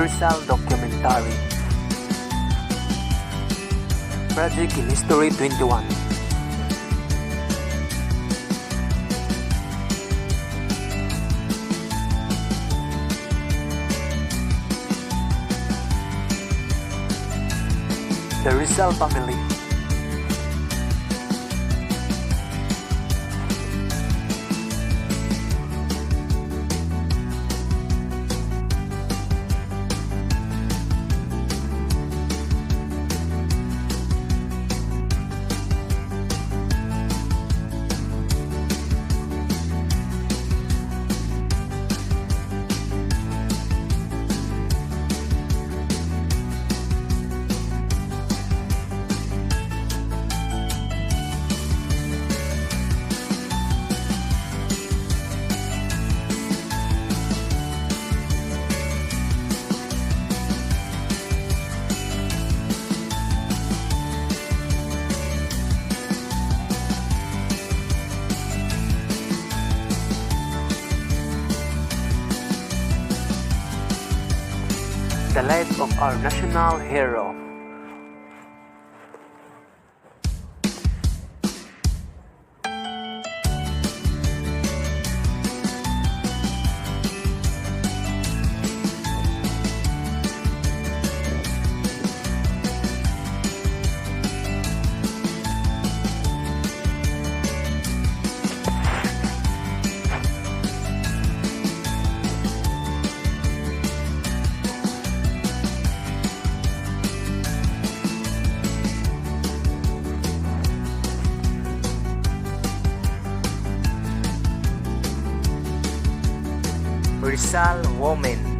Rizal documentary. Project in History 21. The Rizal family. The life of our national hero. Rizal woman.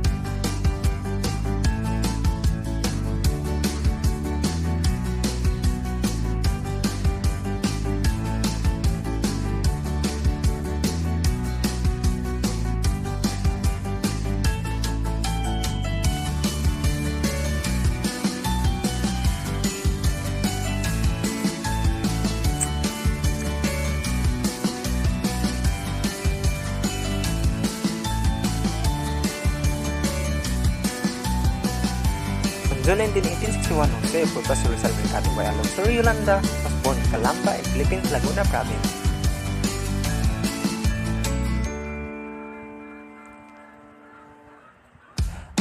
June 19, 1861, Jose Professor Rizal Mercado Bayalong Sir Yolanda was born in Calamba in Philippines, Laguna Province.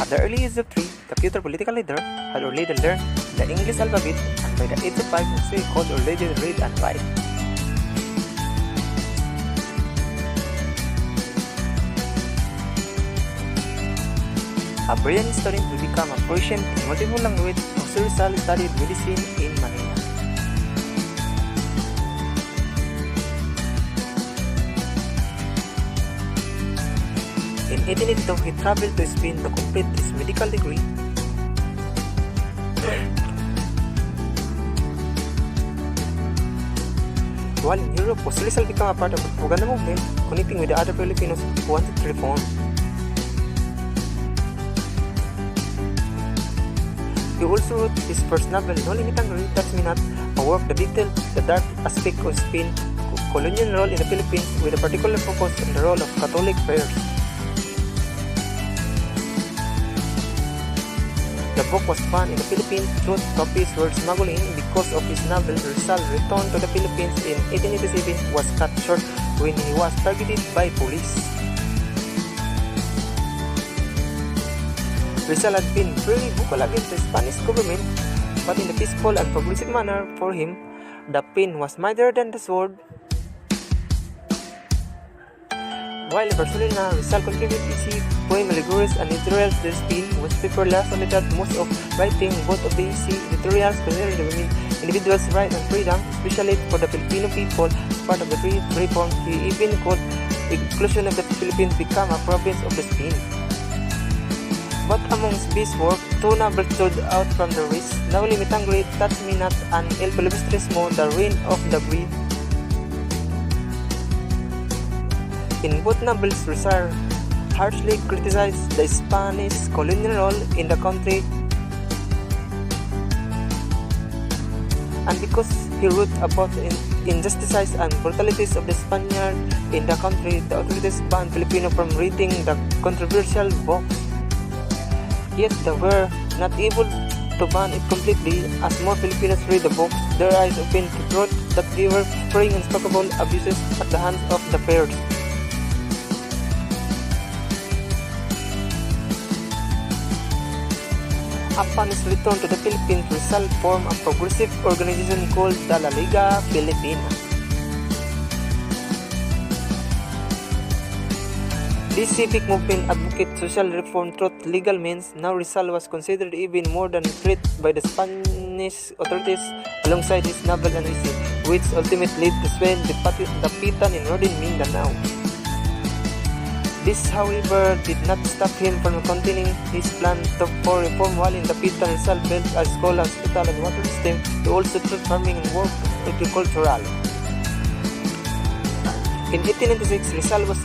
At the early age of 3, the future political leader had already learned the English alphabet, and by the age of 5, Jose could already read and write. A brilliant student to become a proficient in multiple languages, Jose Rizal studied medicine in Manila. In 1882, he traveled to Spain to complete his medical degree. While in Europe, Jose Rizal became a part of the propaganda movement, connecting with the other Filipinos who wanted to reform. He also wrote his first novel, No Limitang Great Touch Me Not, a work that detailed the dark aspect of Spain's colonial role in the Philippines with a particular focus on the role of Catholic prayers. The book was banned in the Philippines. Truth copies were smuggled in. Because of his novel, Rizal returned to the Philippines in 1887, was cut short when he was targeted by police. Rizal had been very vocal against the Spanish government, but in a peaceful and progressive manner. For him, the pen was mightier than the sword. While Barcelona, Rizal contributed his poem allegories and editorials to the Spain, which paper last limited most of writing. Both of these editorials considered the women individuals' rights and freedom, especially for the Filipino people. As part of the reform, he even called the inclusion of the Philippines become a province of the Spain. But amongst these work, two novels stood out from the rest: No Limitang Great Touch Me Not and El Filibustrismo, The Reign of the Breed. In both novels, Rizal harshly criticized the Spanish colonial role in the country, and because he wrote about the injustices and brutalities of the Spaniards in the country, the authorities banned Filipino from reading the controversial book. Yet they were not able to ban it completely. As more Filipinos read the book, their eyes opened to truth that they were suffering unspeakable abuses at the hands of the pairs. Upon his return to the Philippines, Rizal formed a progressive organization called the La Liga Filipina. This civic movement advocated social reform through legal means. Now Rizal was considered even more than a threat by the Spanish authorities alongside his naval ambition, which ultimately led to Spain defeated in northern Mindanao. This, however, did not stop him from continuing his plan for reform. While in the Pitan, Rizal built a school, hospital, and water system to also through farming and work agricultural. In 1896, Rizal was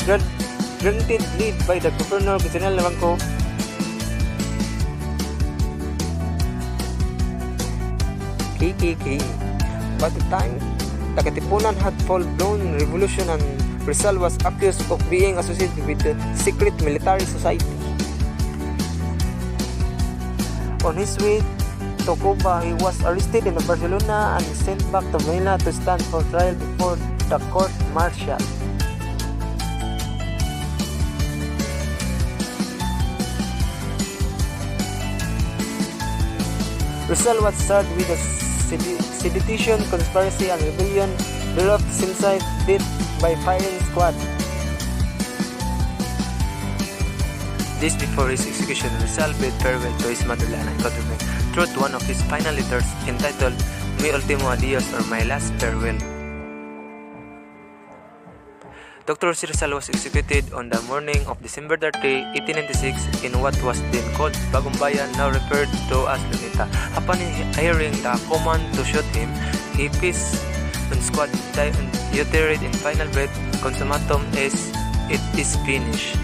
granted leave by the Governor General Bangko KKK. By the time the Katipunan had full-blown revolution and Rizal was accused of being associated with the secret military society. On his way to Cuba, he was arrested in Barcelona and sent back to Manila to stand for trial before the court-martial. Rizal was charged with a sedition, conspiracy, and rebellion, thereof suicide death by firing squad. This before his execution, Rizal bid farewell to his motherland and countrymen through one of his final letters entitled Mi Ultimo Adios, or My Last Farewell. Dr. Rizal was executed on the morning of December 30, 1896 in what was then called Bagong Bayan, now referred to as Luneta. Upon hearing the command to shoot him, he pissed on squad and uttered in final breath, "Consummatum est, it is finished."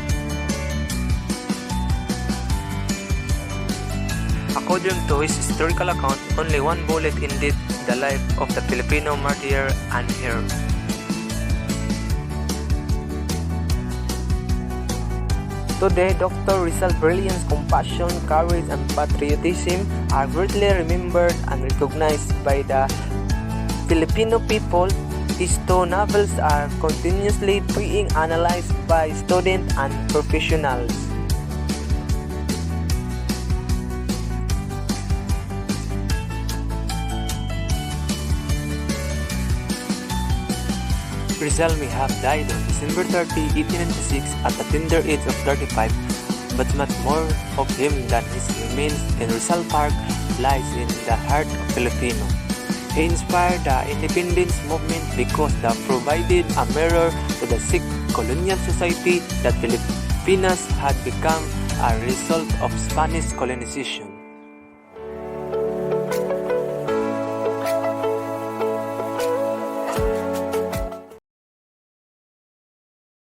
According to his historical account, only one bullet ended the life of the Filipino martyr and hero. Today, Dr. Rizal's brilliance, compassion, courage, and patriotism are greatly remembered and recognized by the Filipino people. His two novels are continuously being analyzed by students and professionals. Rizal may have died on December 30, 1896 at the tender age of 35, but much more of him than his remains in Rizal Park lies in the heart of Filipino. He inspired the independence movement because he provided a mirror to the sick colonial society that Filipinas had become a result of Spanish colonization.